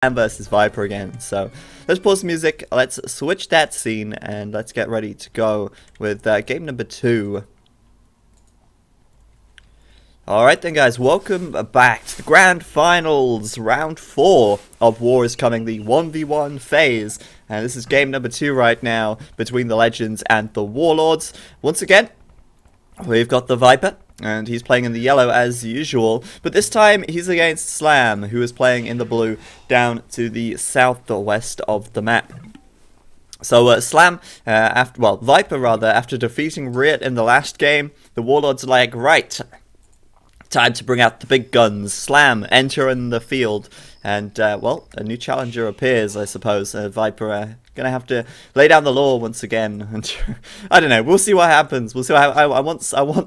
Slam versus Viper again. So let's pause the music, let's switch that scene, and let's get ready to go with game number 2. Alright then guys, welcome back to the Grand Finals. Round 4 of War is coming, the 1v1 phase. And this is game number 2 right now between the Legends and the Warlords. Once again, we've got the Viper, and he's playing in the yellow as usual. But this time, he's against Slam, who is playing in the blue down to the southwest of the map. So Slam, Viper after defeating Riot in the last game, the Warlords are like, right, time to bring out the big guns. Slam, enter in the field. And, well, a new challenger appears, I suppose. Viper gonna have to lay down the law once again. And I don't know. We'll see what happens. We'll see what I want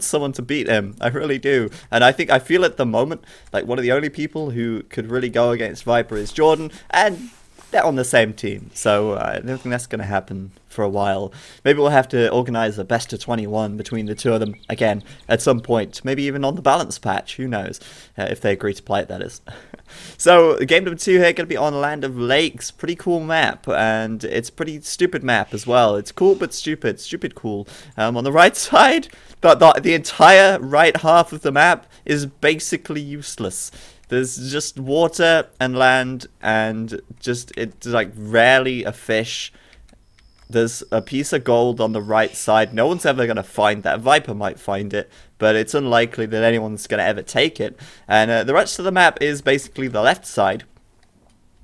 someone to beat him. I really do. And I feel at the moment like one of the only people who could really go against Viper is Jordan, and they're on the same team. So I don't think that's gonna happen for a while. Maybe we'll have to organize a best of 21 between the two of them again at some point. Maybe even on the balance patch. Who knows? If they agree to play it, that is. So, game number 2 here, going to be on Land of Lakes. Pretty cool map, and it's a pretty stupid map as well. It's cool but stupid. Stupid cool. On the right side, the entire right half of the map is basically useless. There's just water and land, and it's like rarely a fish. There's a piece of gold on the right side. No one's ever going to find that. Viper might find it, but it's unlikely that anyone's going to ever take it. And the rest of the map is basically the left side,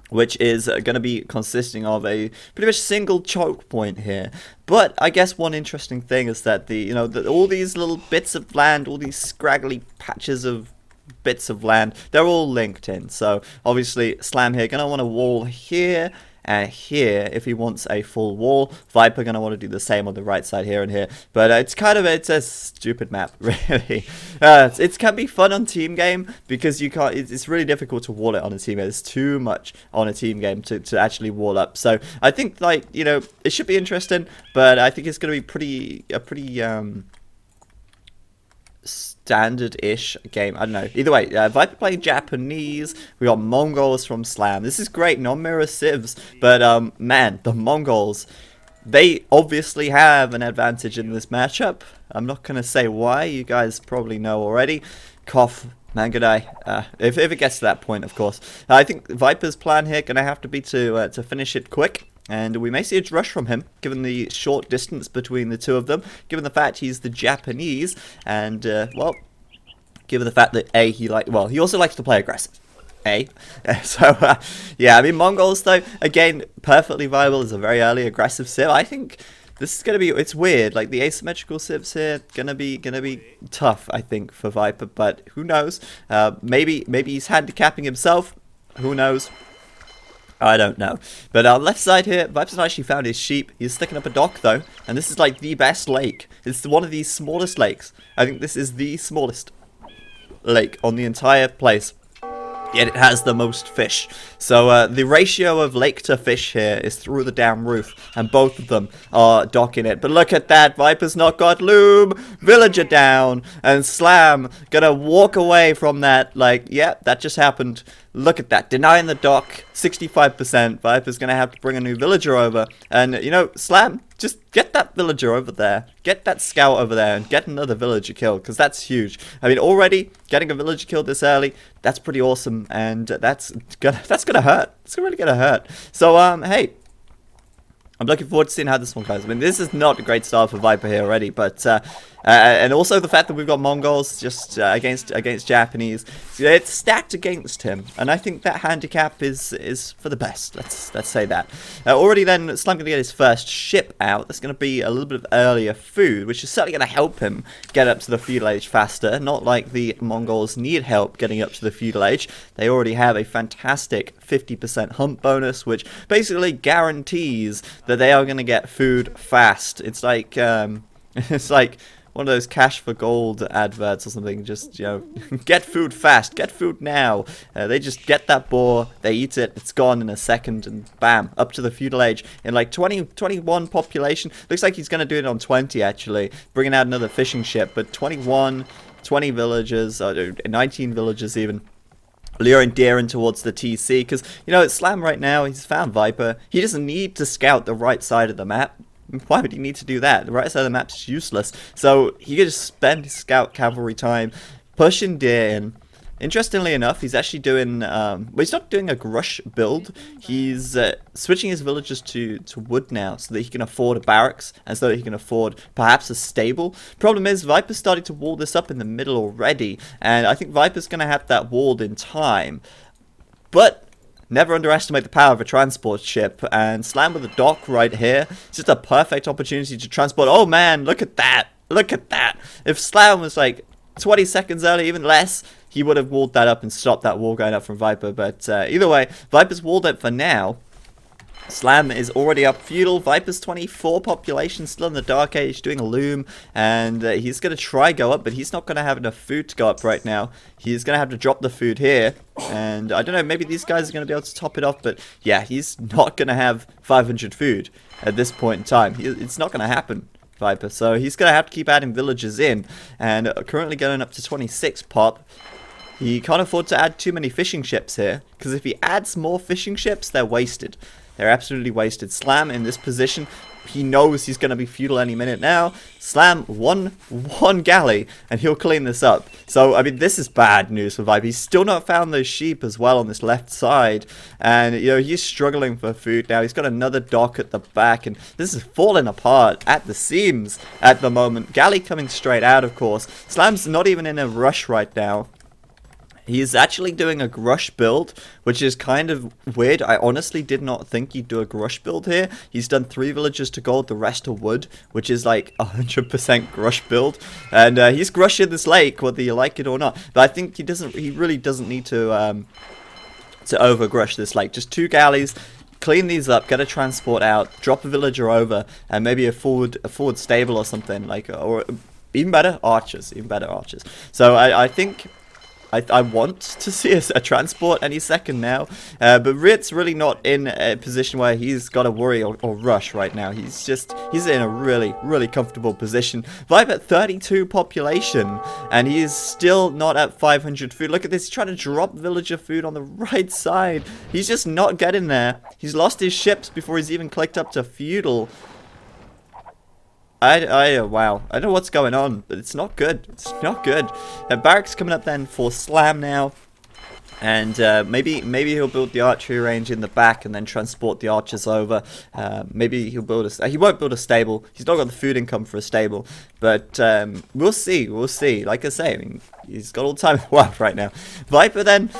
which is going to be consisting of a pretty much single choke point here. But I guess one interesting thing is that all these little bits of land, all these scraggly patches of bits of land, they're all linked in. So obviously Slam here going to want a wall here and here if he wants a full wall. Viper gonna want to do the same on the right side here and here. But it's a stupid map, really. It can be fun on team game because you can't. It's really difficult to wall it on a team game. There's too much on a team game to actually wall up. So I think it should be interesting, but I think it's gonna be a pretty standard-ish game. I don't know. Either way, Viper playing Japanese. We got Mongols from Slam. This is great, non-mirror civs. But, man, the Mongols, they obviously have an advantage in this matchup. I'm not going to say why. You guys probably know already. Cough, Mangadai. If it gets to that point, of course. I think Viper's plan here going to have to be to finish it quick. And we may see a rush from him, given the short distance between the two of them, given the fact he's the Japanese, and, well, given the fact that, he also likes to play aggressive, So, yeah, I mean, Mongols, though, again, perfectly viable as a very early aggressive civ. I think this is going to be, it's weird, like, the asymmetrical civs here, gonna be tough, I think, for Viper, but who knows? Maybe he's handicapping himself, who knows? I don't know. But on left side here, Viper's not actually found his sheep. He's sticking up a dock, though. And this is like the best lake. It's one of the smallest lakes. I think this is the smallest lake on the entire place. Yet it has the most fish. So the ratio of lake to fish here is through the damn roof. And both of them are docking it. But look at that. Viper's not got loom. Villager down. And Slam gonna walk away from that. Like, yeah, that just happened. Look at that. Denying the dock. 65%. Viper's gonna have to bring a new villager over. And, Slam, just get that villager over there. Get that scout over there and get another villager killed, because that's huge. I mean, already getting a villager killed this early, that's pretty awesome, and that's gonna hurt. It's really gonna hurt. So, hey, I'm looking forward to seeing how this one goes. I mean, this is not a great start for Viper here already, but and also the fact that we've got Mongols just against Japanese, it's stacked against him, and I think that handicap is for the best. Let's say that. Already then, Slam gonna get his first ship out. That's gonna be a little bit of earlier food, which is certainly gonna help him get up to the feudal age faster. Not like the Mongols need help getting up to the feudal age. They already have a fantastic 50% hump bonus, which basically guarantees that they are gonna get food fast. It's like one of those cash for gold adverts or something. Just, get food fast, get food now. They just get that boar, they eat it, it's gone in a second, and bam, up to the feudal age in like 21 population. Looks like he's going to do it on 20 actually, bringing out another fishing ship, but 20 villagers, or 19 villagers even. luring deer in towards the TC, because, you know, Slam right now, he's found Viper. He doesn't need to scout the right side of the map. Why would he need to do that? The right side of the map's useless. So he could just spend his scout cavalry time pushing deer in. Interestingly enough, he's actually doing, well, he's not doing a Grush build. He's switching his villagers to wood now so that he can afford a barracks and so that he can afford perhaps a stable. Problem is, Viper's starting to wall this up in the middle already, and I think Viper's going to have that walled in time. But never underestimate the power of a transport ship, and Slam with a dock right here. It's just a perfect opportunity to transport. Oh man, look at that! Look at that! If Slam was like 20 seconds early, even less, he would have walled that up and stopped that wall going up from Viper. But either way, Viper's walled up for now. Slam is already up feudal. Viper's 24 population, still in the Dark Age, doing a loom. And he's going to try go up, but he's not going to have enough food to go up right now. He's going to have to drop the food here. And I don't know, maybe these guys are going to be able to top it off. But yeah, he's not going to have 500 food at this point in time. It's not going to happen. Viper, so he's going to have to keep adding villagers in, and currently going up to 26 pop. He can't afford to add too many fishing ships here, because if he adds more fishing ships, they're wasted. They're absolutely wasted. Slam in this position, he knows he's going to be feudal any minute now. Slam one galley, and he'll clean this up. So, I mean, this is bad news for Viper. He's still not found those sheep as well on this left side. And, you know, he's struggling for food now. He's got another dock at the back, and this is falling apart at the seams at the moment. Galley coming straight out, of course. Slam's not even in a rush right now. He's actually doing a Grush build, which is kind of weird. I honestly did not think he'd do a Grush build here. He's done 3 villagers to gold, the rest to wood, which is like 100% Grush build. And he's Grushing this lake, whether you like it or not. But I think he really doesn't need to over Grush this lake. Just 2 galleys. Clean these up, get a transport out, drop a villager over, and maybe a forward stable or something, like, or even better, archers. So I think I want to see a transport any second now, but Rit's really not in a position where he's got to worry or rush right now. He's in a really comfortable position. Vibe at 32 population, and he is still not at 500 food. Look at this, he's trying to drop villager food on the right side. He's just not getting there. He's lost his ships before he's even clicked up to feudal. Wow. I don't know what's going on, but it's not good. It's not good. Barracks coming up then for Slam now. And maybe he'll build the archery range in the back and then transport the archers over. Maybe he'll build he won't build a stable. He's not got the food income for a stable. But we'll see. We'll see. Like I say, I mean, he's got all the time in the world right now. Viper then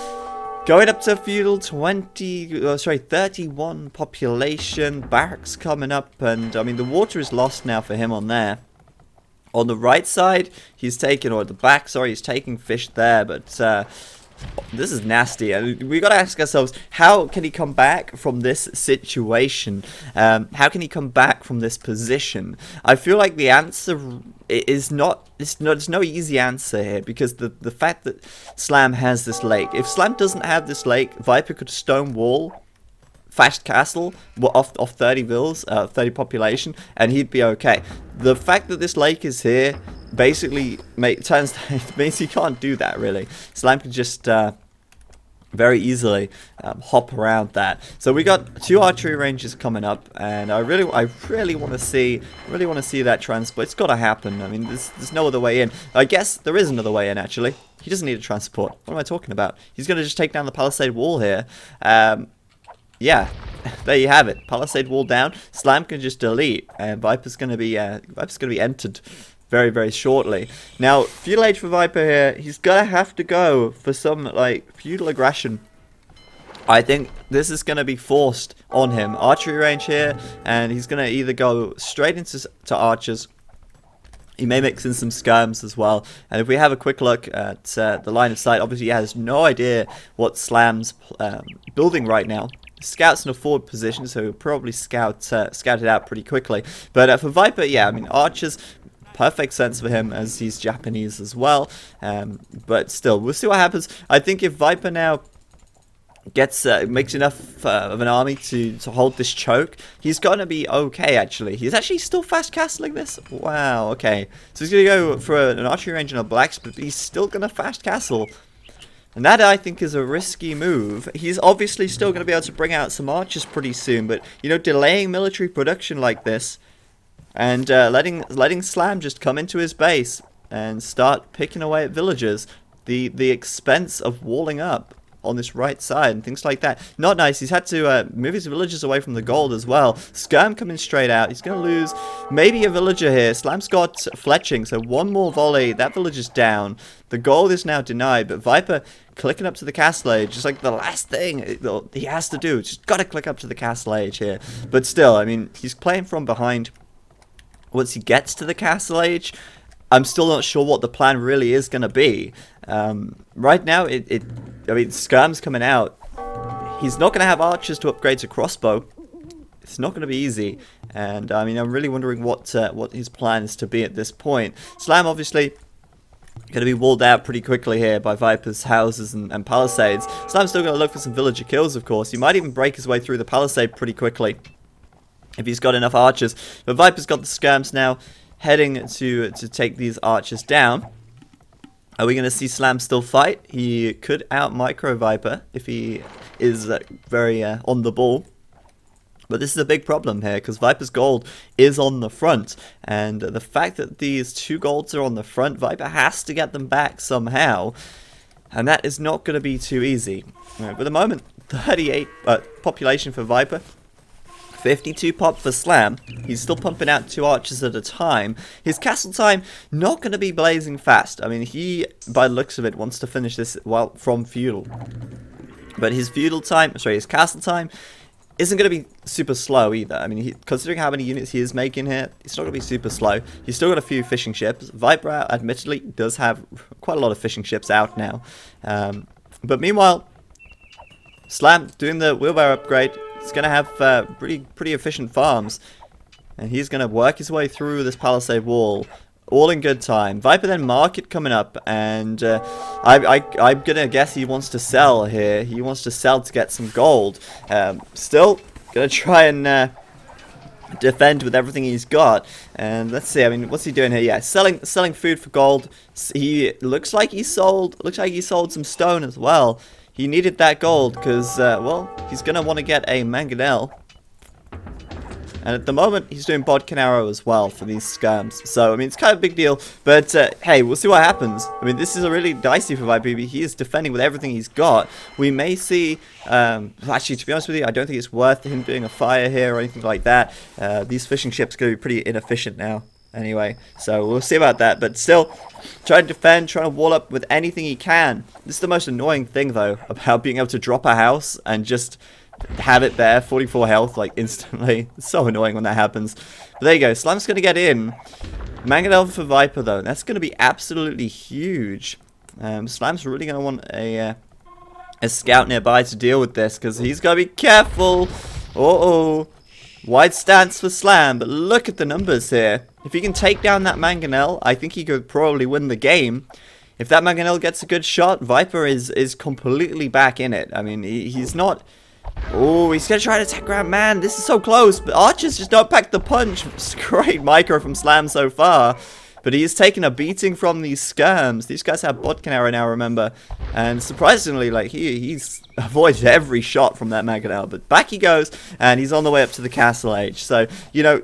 going up to feudal, 31 population, barracks coming up, and I mean the water is lost now for him on there. On the right side, he's taking, or the back, sorry, he's taking fish there, but this is nasty, and we got to ask ourselves, how can he come back from this situation? How can he come back from this position? I feel like the answer is there's no easy answer here, because the fact that Slam has this lake, if Slam doesn't have this lake, Viper could stone wall fast castle off 30 vills, 30 population, and he'd be okay. The fact that this lake is here basically means he can't do that really. Slam can just very easily hop around that. So we got 2 archery ranges coming up, and I really want to see that transport. It's got to happen. I mean, there's no other way in. I guess there is another way in actually. He doesn't need a transport. What am I talking about? He's going to just take down the palisade wall here. Yeah, there you have it. Palisade wall down. Slam can just delete, and Viper's going to be entered very shortly. Now, feudal age for Viper here. He's gonna have to go for some like feudal aggression. I think this is gonna be forced on him. Archery range here, and he's gonna either go straight into archers. He may mix in some skirms as well. And if we have a quick look at the line of sight, obviously he has no idea what Slam's building right now. Scout's in a forward position, so he'll probably scout it out pretty quickly. But for Viper, yeah, I mean, archers, perfect sense for him as he's Japanese as well. But still, we'll see what happens. I think if Viper now makes enough of an army to hold this choke, he's gonna be okay. Actually, he's actually still fast castling this. Wow. Okay, so he's gonna go for an archery range and a blacksmith, but he's still gonna fast castle. And that, I think, is a risky move. He's obviously still going to be able to bring out some archers pretty soon, but, you know, delaying military production like this and letting Slam just come into his base and start picking away at villagers, the expense of walling up on this right side and things like that. Not nice. He's had to move his villagers away from the gold as well. Skirm coming straight out. He's going to lose maybe a villager here. Slam's got fletching, so one more volley. That villager's down. The gold is now denied, but Viper clicking up to the castle age, just like the last thing he has to do. Just got to click up to the castle age here. But still, I mean, he's playing from behind. Once he gets to the castle age, I'm still not sure what the plan really is going to be. Right now, I mean, Skirm's coming out. He's not going to have archers to upgrade to crossbow. It's not going to be easy. And, I mean, I'm really wondering what his plan is to be at this point. Slam, obviously, going to be walled out pretty quickly here by Viper's houses and palisades. Slam's still going to look for some villager kills, of course. He might even break his way through the palisade pretty quickly if he's got enough archers. But Viper's got the Skirms now heading to take these archers down. Are we going to see Slam still fight? He could out-micro Viper if he is very on the ball. But this is a big problem here, because Viper's gold is on the front. And the fact that these 2 golds are on the front, Viper has to get them back somehow. And that is not going to be too easy. Right, for the moment, 38 population for Viper. 52 pop for Slam. He's still pumping out 2 archers at a time. His castle time not going to be blazing fast. I mean, he, by the looks of it, wants to finish this from feudal. But his his castle time isn't going to be super slow either. I mean, considering how many units he is making here, it's not going to be super slow. He's still got a few fishing ships. Viper, admittedly, does have quite a lot of fishing ships out now. But meanwhile, Slam doing the wheelbarrow upgrade. He's going to have pretty efficient farms. And he's going to work his way through this palisade wall. All in good time. Viper then market coming up. And I'm going to guess he wants to sell here. He wants to sell to get some gold. Still going to try and defend with everything he's got. And let's see. I mean, what's he doing here? Yeah, selling food for gold. He looks like he sold some stone as well. He needed that gold because, well, he's going to want to get a mangonel. And at the moment, he's doing bodkin arrow as well for these Skirms. So, I mean, it's kind of a big deal. But, hey, we'll see what happens. I mean, this is a really dicey for Viper. He is defending with everything he's got. We may see, actually, to be honest with you, I don't think it's worth him doing a fire here or anything like that. These fishing ships are going to be pretty inefficient now. Anyway, so we'll see about that. But still, trying to defend, trying to wall up with anything he can. This is the most annoying thing, though, about being able to drop a house and just have it there, 44 health, like, instantly. It's so annoying when that happens. But there you go. Slam's going to get in. Mangonel for Viper, though. That's going to be absolutely huge. Slam's really going to want a scout nearby to deal with this, because he's got to be careful. Uh-oh. Wide stance for Slam, but look at the numbers here. If he can take down that Mangonel, I think he could probably win the game. If that Mangonel gets a good shot, Viper is completely back in it. I mean, he's not... Oh, he's going to try to attack ground. Man, this is so close, but archers just don't pack the punch. It's great micro from Slam so far. But he is taking a beating from these Skirms. These guys have bodkin arrow now, remember. And surprisingly, like, he's avoided every shot from that Mangonel. But back he goes, and he's on the way up to the castle age. So, you know,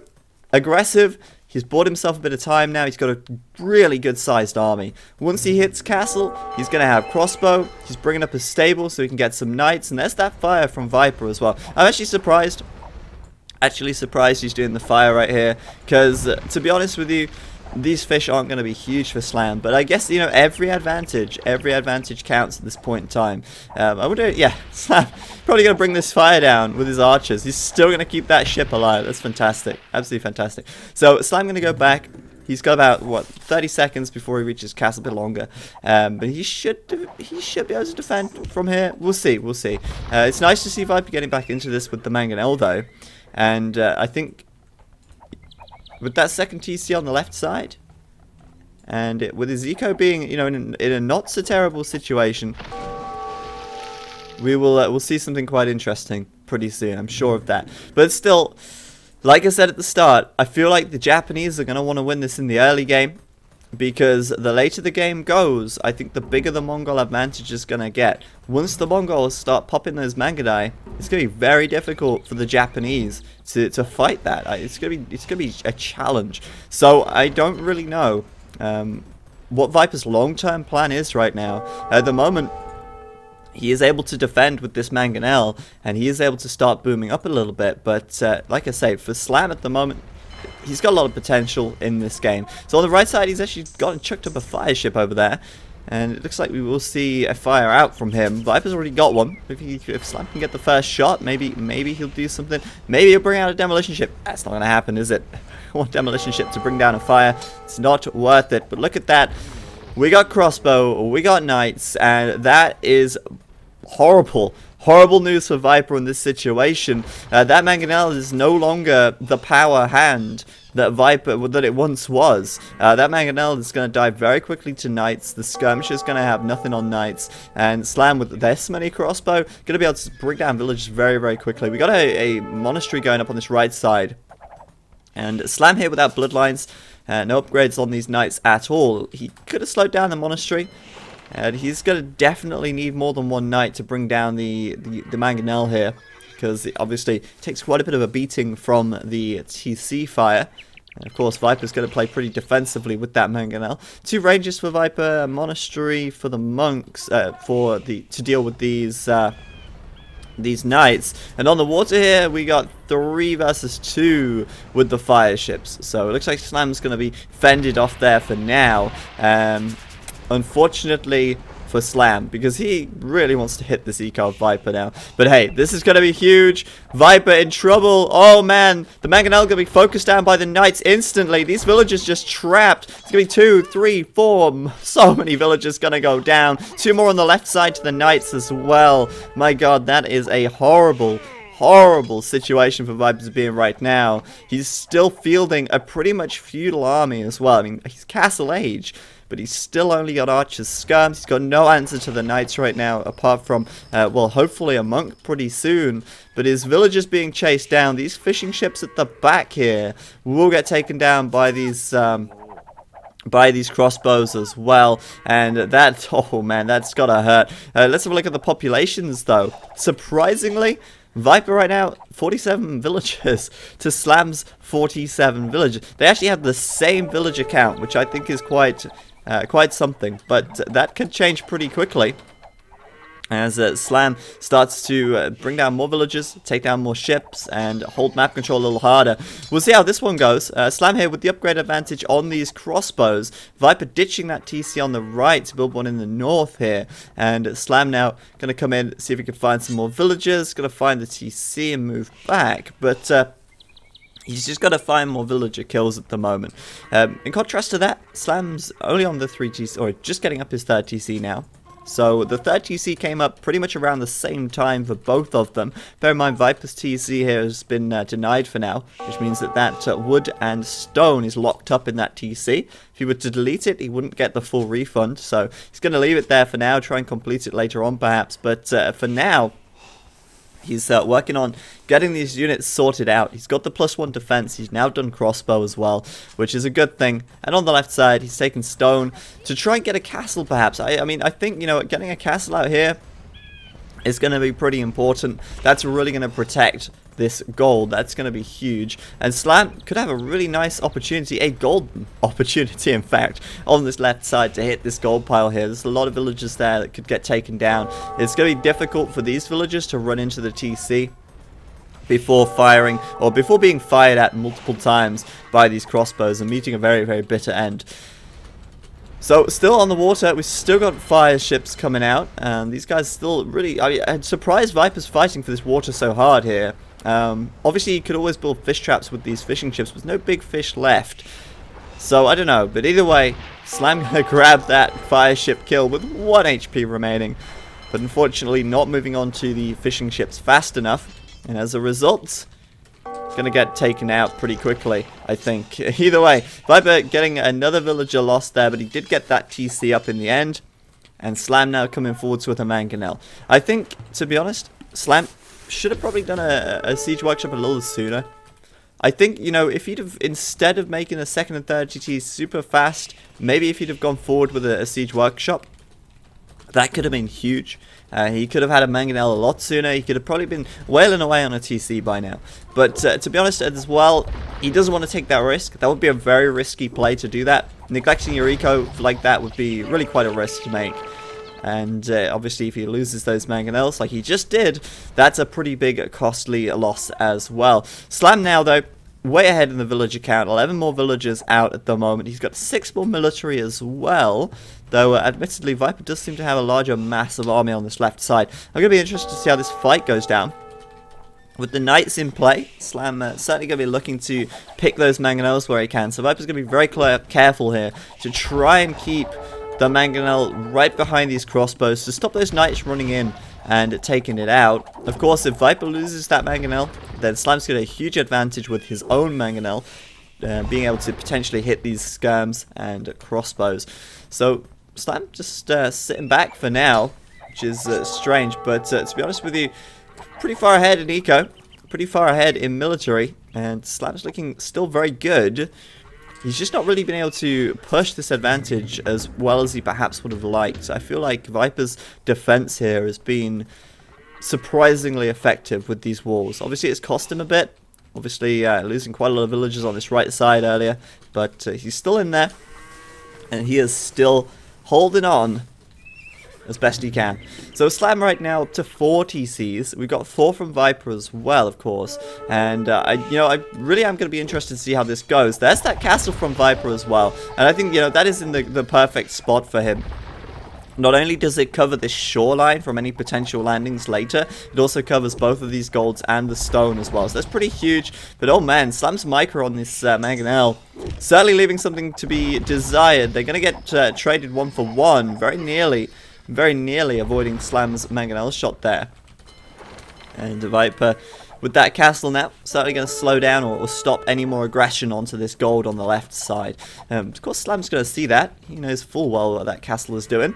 aggressive. He's bought himself a bit of time now. He's got a really good-sized army. Once he hits castle, he's going to have crossbow. He's bringing up his stable so he can get some knights. And there's that fire from Viper as well. I'm actually surprised. He's doing the fire right here. Because, to be honest with you, these fish aren't going to be huge for Slam, but I guess, you know, every advantage counts at this point in time. I wonder, yeah, Slam probably going to bring this fire down with his archers. He's still going to keep that ship alive. That's fantastic. Absolutely fantastic. So, Slam going to go back. He's got about, what, 30 seconds before he reaches castle, a bit longer. But he should be able to defend from here. We'll see. It's nice to see Viper getting back into this with the Mangonel, though. And I think... with that second TC on the left side, and with his eco being, you know, in a not so terrible situation, we'll see something quite interesting pretty soon. I'm sure of that. But still, like I said at the start, I feel like the Japanese are going to want to win this in the early game. because the later the game goes, I think the bigger the Mongol advantage is going to get. Once the Mongols start popping those Mangudai, it's going to be very difficult for the Japanese to fight that. It's going to be a challenge. So I don't really know what Viper's long-term plan is right now. At the moment, he is able to defend with this Mangonel, and he is able to start booming up a little bit. But like I say, for Slam at the moment, he's got a lot of potential in this game. So on the right side, he's actually gotten chucked up a fire ship over there. And it looks like we will see a fire out from him. Viper's already got one. If Slam can get the first shot, maybe he'll do something. Maybe he'll bring out a demolition ship. That's not going to happen, is it? One demolition ship to bring down a fire. It's not worth it. But look at that. We got crossbow, we got knights, and that is horrible. Horrible news for Viper in this situation. That Mangonel is no longer the power hand that it once was. That Mangonel is going to die very quickly to knights. The skirmisher is going to have nothing on knights, and Slam with this many crossbow going to be able to bring down villages very, very quickly. We got a monastery going up on this right side, and Slam here without bloodlines. No upgrades on these knights at all. He could have slowed down the monastery. And he's going to definitely need more than one knight to bring down the Mangonel here, because it obviously takes quite a bit of a beating from the TC fire. And of course, Viper's going to play pretty defensively with that Mangonel. 2 ranges for Viper, a monastery for the monks to deal with these knights. And on the water here, we got 3 versus 2 with the fire ships. So it looks like Slam's going to be fended off there for now. Unfortunately for Slam, because he really wants to hit this eco of Viper now. But hey, this is going to be huge. Viper in trouble. Oh man, the Mangonel going to be focused down by the knights instantly. These villagers just trapped. It's going to be 2, 3, 4. So many villagers going to go down. 2 more on the left side to the knights as well. My god, that is a horrible situation for Viper to be in right now. He's still fielding a pretty much feudal army as well. I mean, he's castle age, but he's still only got archers, skirms. He's got no answer to the knights right now, apart from, well, hopefully a monk pretty soon. But his villagers being chased down. These fishing ships at the back here will get taken down by these crossbows as well. And that, oh man, that's gotta hurt. Let's have a look at the populations though. Surprisingly, Viper right now, 47 villagers to Slam's 47 villagers. They actually have the same villager count, which I think is quite something. But that could change pretty quickly as Slam starts to bring down more villagers, take down more ships, and hold map control a little harder. We'll see how this one goes. Slam here with the upgrade advantage on these crossbows. Viper ditching that TC on the right to build one in the north here. And Slam now going to come in, see if he can find some more villagers. Going to find the TC and move back. But he's just got to find more villager kills at the moment. In contrast to that, Slam's only on the 3 TC, or just getting up his 3rd TC now. So the 3rd TC came up pretty much around the same time for both of them. Bear in mind, Viper's TC here has been denied for now, which means that wood and stone is locked up in that TC. If he were to delete it, he wouldn't get the full refund. So he's going to leave it there for now, try and complete it later on perhaps. But for now, he's working on getting these units sorted out. He's got the +1 defense. He's now done crossbow as well, which is a good thing. And on the left side, he's taken stone to try and get a castle, perhaps. I mean, I think, you know, getting a castle out here is going to be pretty important. That's really going to protect this gold. That's going to be huge. And Slam could have a really nice opportunity, a golden opportunity, in fact, on this left side to hit this gold pile here. There's a lot of villagers there that could get taken down. It's going to be difficult for these villagers to run into the TC before firing, or before being fired at multiple times by these crossbows and meeting a very, very bitter end. So, still on the water, we've still got fire ships coming out, and these guys still really, I mean, I'm surprised Viper's fighting for this water so hard here. Obviously, you could always build fish traps with these fishing ships. There's no big fish left. So, I don't know. But either way, Slam gonna grab that fire ship kill with 1 HP remaining. But unfortunately, not moving on to the fishing ships fast enough. And as a result, gonna get taken out pretty quickly, I think. Either way, Viper getting another villager lost there, but he did get that TC up in the end. And Slam now coming forwards with a Mangonel. I think, to be honest, Slam should have probably done a siege workshop a little sooner. I think, you know, if he'd have, instead of making the second and third GT super fast, maybe if he'd have gone forward with a siege workshop, that could have been huge. He could have had a mangonel a lot sooner. He could have probably been wailing away on a TC by now. But to be honest as well, he doesn't want to take that risk. That would be a very risky play to do that. Neglecting your eco like that would be really quite a risk to make. And obviously if he loses those mangonels like he just did, that's a pretty big costly loss as well. Slam now though, way ahead in the villager count. 11 more villagers out at the moment. He's got 6 more military as well. Though, admittedly, Viper does seem to have a larger mass of army on this left side. I'm going to be interested to see how this fight goes down. With the knights in play, Slam certainly going to be looking to pick those mangonels where he can. So Viper's going to be very careful here to try and keep the mangonel right behind these crossbows to stop those knights running in and taking it out. Of course, if Viper loses that mangonel, then Slam's got a huge advantage with his own mangonel, being able to potentially hit these skirms and crossbows. So Slam just sitting back for now, which is strange, but to be honest with you, pretty far ahead in eco, pretty far ahead in military, and Slam's looking still very good. He's just not really been able to push this advantage as well as he perhaps would have liked. I feel like Viper's defense here has been surprisingly effective with these walls. Obviously it's cost him a bit, obviously losing quite a lot of villagers on this right side earlier, but he's still in there, and he is still holding on as best he can. So Slam right now up to 4 TCs. We've got 4 from Viper as well, of course. And I really am going to be interested to see how this goes. There's that castle from Viper as well, and I think that is in the perfect spot for him. Not only does it cover this shoreline from any potential landings later, it also covers both of these golds and the stone as well. So that's pretty huge. But oh man, Slam's micro on this mangonel, certainly leaving something to be desired. They're going to get traded 1 for 1, very nearly avoiding Slam's mangonel shot there. And Viper with that castle now, certainly going to slow down or stop any more aggression onto this gold on the left side. Of course, Slam's going to see that. He knows full well what that castle is doing.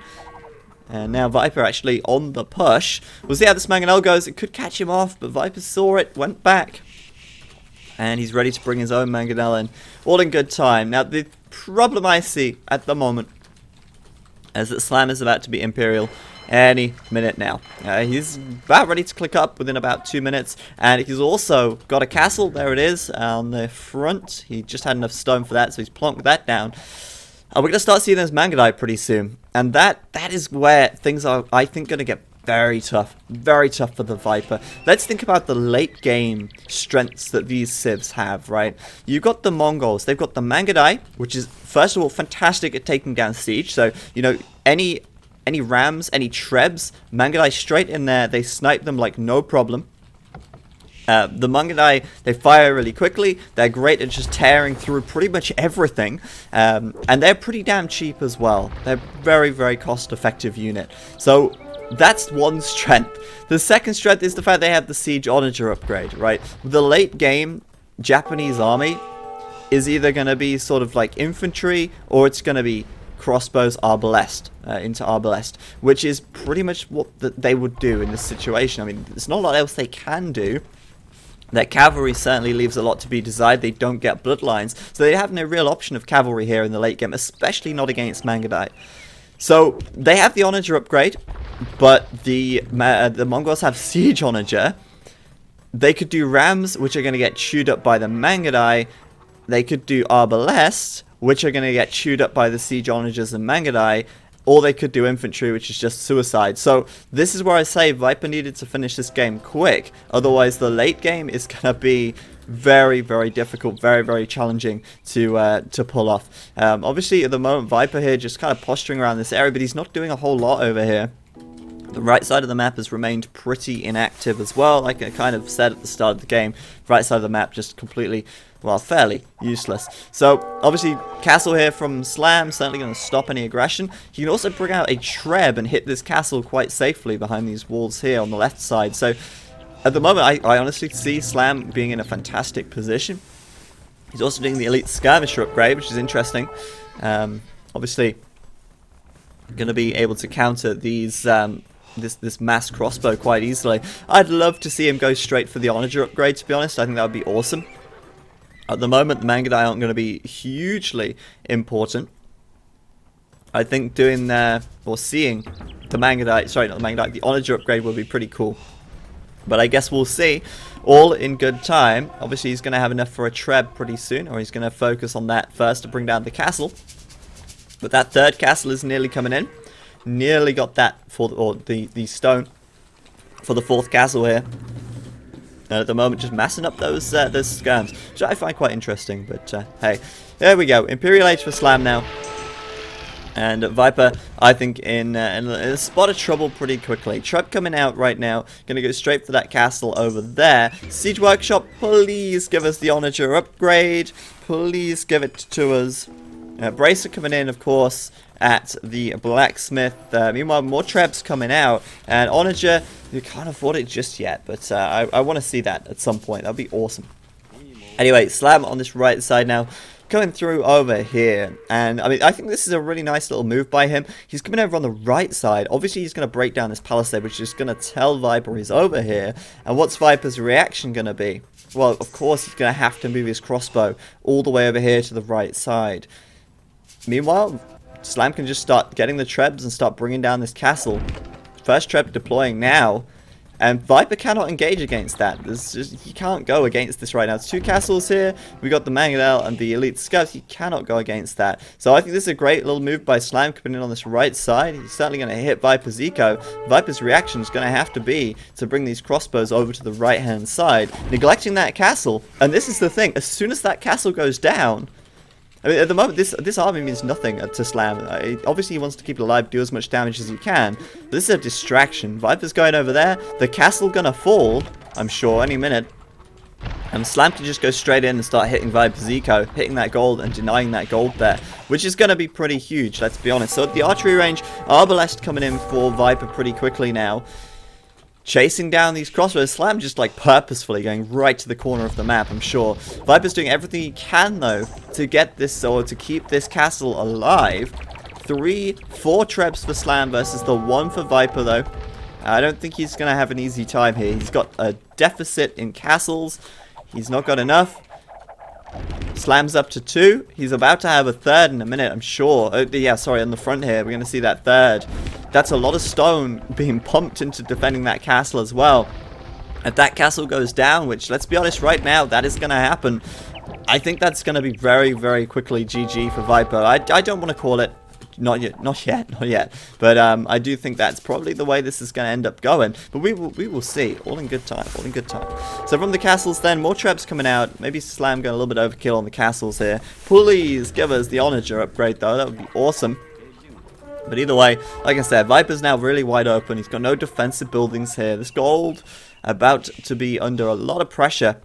And now Viper actually on the push. We'll see how this mangonel goes. It could catch him off, but Viper saw it, went back. And he's ready to bring his own mangonel in. All in good time. Now, the problem I see at the moment is that Slam is about to be Imperial any minute now. He's about ready to click up within about 2 minutes, and he's also got a castle. There it is on the front. He just had enough stone for that, so he's plonked that down. We're going to start seeing those Mangonite pretty soon, and that is where things are, I think, going to get very tough for the Viper. Let's think about the late game strengths that these civs have, right? You've got the Mongols, they've got the Mangadai, which is, first of all, fantastic at taking down siege. So, any rams, any trebs, Mangadai straight in there, they snipe them like no problem. The Mangadai, they fire really quickly, they're great at just tearing through pretty much everything, and they're pretty damn cheap as well. They're very, very cost-effective unit. So that's one strength. The second strength is the fact they have the siege onager upgrade, right? The late game Japanese army is either going to be sort of like infantry, or it's going to be crossbows arbalest, into arbalest, which is pretty much what they would do in this situation. I mean, there's not a lot else they can do. Their cavalry certainly leaves a lot to be desired. They don't get bloodlines, so they have no real option of cavalry here in the late game, especially not against Mangadai. So they have the onager upgrade, but the Mongols have siege onager. They could do rams, which are going to get chewed up by the Mangadai. They could do arbalest, which are going to get chewed up by the siege onagers and Mangadai. Or they could do infantry, which is just suicide. So this is where I say Viper needed to finish this game quick. Otherwise, the late game is going to be very, very difficult, very, very challenging to pull off. Obviously, at the moment, Viper here just kind of posturing around this area, but he's not doing a whole lot over here. The right side of the map has remained pretty inactive as well. Like I kind of said at the start of the game, right side of the map just completely, well, fairly useless. So, obviously, castle here from Slam, certainly going to stop any aggression. He can also bring out a Treb and hit this castle quite safely behind these walls here on the left side. So, at the moment, I honestly see Slam being in a fantastic position. He's also doing the Elite Skirmisher upgrade, which is interesting. Obviously, going to be able to counter these this mass crossbow quite easily. I'd love to see him go straight for the onager upgrade, to be honest. I think that would be awesome. At the moment, the Mangudai aren't going to be hugely important. I think doing or seeing the Mangudai, sorry, not the Mangudai, the Onager upgrade will be pretty cool. But I guess we'll see. All in good time. Obviously, he's going to have enough for a Treb pretty soon, or he's going to focus on that first to bring down the castle. But that third castle is nearly coming in. Nearly got that for the stone for the fourth castle here. And at the moment, just massing up those skirms, which I find quite interesting. But hey, there we go. Imperial Age for Slam now. And Viper, I think, in a spot of trouble pretty quickly. Treb coming out right now. Going to go straight for that castle over there. Siege Workshop, please give us the Onager upgrade. Please give it to us. Bracer coming in, of course, at the blacksmith. Meanwhile, more Trebs coming out. And Onager, you can't afford it just yet. But I want to see that at some point. That would be awesome. Anyway, Slam on this right side now. Coming through over here, and I mean, I think this is a really nice little move by him. He's coming over on the right side. Obviously, he's going to break down this palisade, which is going to tell Viper he's over here. And what's Viper's reaction going to be? Well, of course, he's going to have to move his crossbow all the way over here to the right side. Meanwhile, Slam can just start getting the Trebs and start bringing down this castle. First Treb deploying now. And Viper cannot engage against that. He can't go against this right now. It's two castles here. We got the Mangudai and the Elite Scouts. He cannot go against that. So I think this is a great little move by Slam coming in on this right side. He's certainly going to hit Viper's eco. Viper's reaction is going to have to be to bring these crossbows over to the right-hand side, neglecting that castle. And this is the thing. As soon as that castle goes down, I mean, at the moment, this army means nothing to Slam. Obviously, he wants to keep it alive, do as much damage as he can. But this is a distraction. Viper's going over there. The castle gonna fall, I'm sure, any minute. And Slam can just go straight in and start hitting Viper's eco, hitting that gold and denying that gold there, which is going to be pretty huge, let's be honest. So at the archery range, Arbalest coming in for Viper pretty quickly now. Chasing down these crossbows. Slam just like purposefully going right to the corner of the map, I'm sure. Viper's doing everything he can though to get this, or to keep this castle alive. 3, 4 Trebs for Slam versus the 1 for Viper though. I don't think he's going to have an easy time here. He's got a deficit in castles. He's not got enough. Slam's up to 2. He's about to have a third in a minute, I'm sure. Yeah, sorry, on the front here, we're going to see that third. That's a lot of stone being pumped into defending that castle as well. If that castle goes down, which, let's be honest, right now, that is going to happen, I think that's going to be very, very quickly GG for Viper. I don't want to call it. Not yet. But I do think that's probably the way this is going to end up going. But we will see. All in good time. So from the castles then, more Trebs coming out. Maybe Slam going a little bit overkill on the castles here. Please give us the Onager upgrade though. That would be awesome. But either way, like I said, Viper's now really wide open. He's got no defensive buildings here. This gold about to be under a lot of pressure.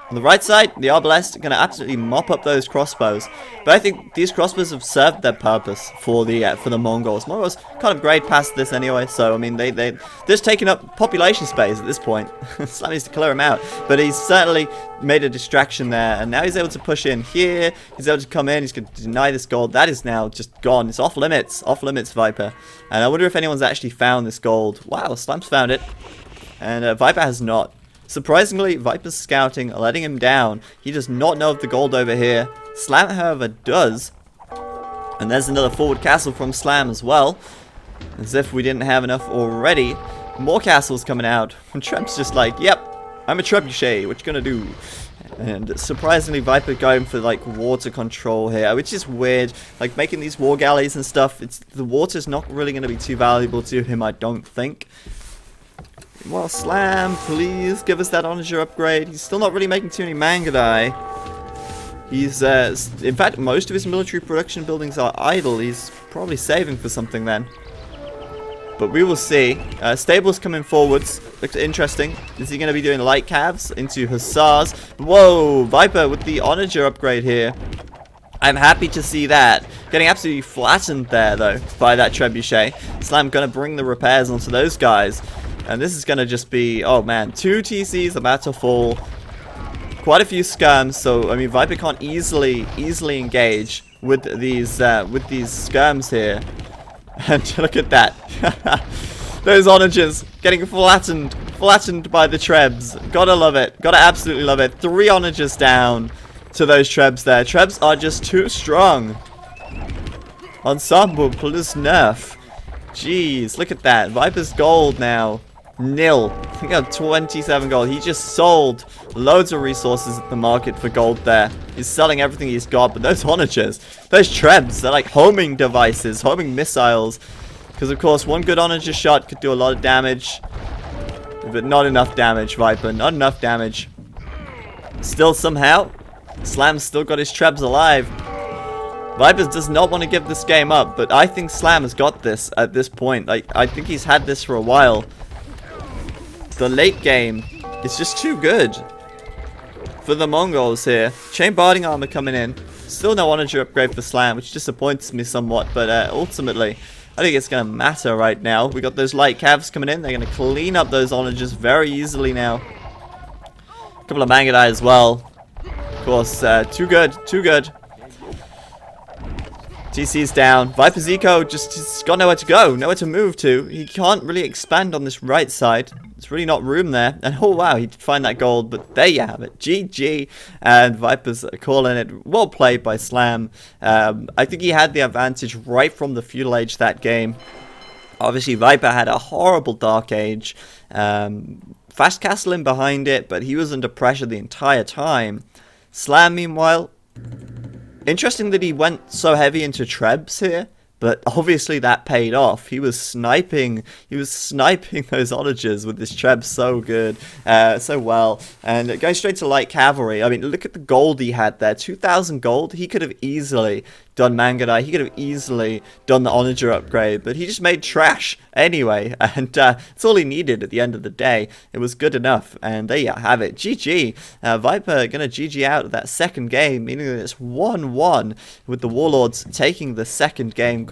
On the right side, the Arbalest are going to absolutely mop up those crossbows. But I think these crossbows have served their purpose for the Mongols. Mongols can't upgrade past this anyway, so I mean they're just taking up population space at this point. Slam needs to clear them out, but he's certainly made a distraction there, and now he's able to push in here. He's able to come in. He's going to deny this gold. That is now just gone. It's off limits, Viper. And I wonder if anyone's actually found this gold. Wow, Slam's found it, and Viper has not. Surprisingly, Viper's scouting, letting him down. He does not know of the gold over here. Slam, however, does. And there's another forward castle from Slam as well. As if we didn't have enough already. More castles coming out. And Treb's just like, yep, I'm a trebuchet. What you gonna do? And surprisingly, Viper going for like water control here, which is weird. Like making these war galleys and stuff. The water's not really going to be too valuable to him, I don't think. Well, Slam, please give us that Onager upgrade. He's still not really making too many Mangudai. He's, in fact, most of his military production buildings are idle. He's probably saving for something then. But we will see. Stables coming forwards. Looks interesting. Is he going to be doing light calves into Hussars? Whoa, Viper with the Onager upgrade here. I'm happy to see that. Getting absolutely flattened there, though, by that trebuchet. Slam going to bring the repairs onto those guys. And this is going to just be, oh man, 2 TCs about to fall. Quite a few skirms, so I mean Viper can't easily engage with these skirms here. And look at that. Those Onagers getting flattened Flattened by the Trebs. Gotta love it. Gotta absolutely love it. 3 onagers down to those Trebs there. Trebs are just too strong. Ensemble plus nerf. Jeez, look at that. Viper's gold now. Nil. He got 27 gold. He just sold loads of resources at the market for gold there. He's selling everything he's got, but those onagers, those Trebs, they're like homing devices, homing missiles. Because, of course, one good onager shot could do a lot of damage. But not enough damage, Viper. Not enough damage. Still, somehow, Slam's still got his Trebs alive. Vipers does not want to give this game up, but I think Slam has got this at this point. I think he's had this for a while. The late game is just too good for the Mongols here. Chain barding armor coming in. Still no onager upgrade for Slam, which disappoints me somewhat, but ultimately, I think it's going to matter right now. We got those light cavs coming in. They're going to clean up those onagers very easily now. A couple of Mangadai as well. Of course, too good, too good. TC's down. Viper's eco just got nowhere to go, nowhere to move to. He can't really expand on this right side. There's really not room there. And oh wow, he did find that gold, but there you have it. GG. And Viper's calling it. Well played by Slam. I think he had the advantage right from the feudal age that game. Obviously, Viper had a horrible dark age. Fast castling behind it, but he was under pressure the entire time. Slam, meanwhile, interesting that he went so heavy into Trebs here, but obviously that paid off. He was sniping those onagers with his Trebs so good, so well. And going straight to light cavalry, I mean, look at the gold he had there. 2,000 gold. He could have easily done Mangadai. He could have easily done the onager upgrade, but he just made trash anyway, and that's all he needed at the end of the day. It was good enough, and there you have it. GG. Viper gonna GG out of that second game, meaning that it's 1-1 with the Warlords taking the second game.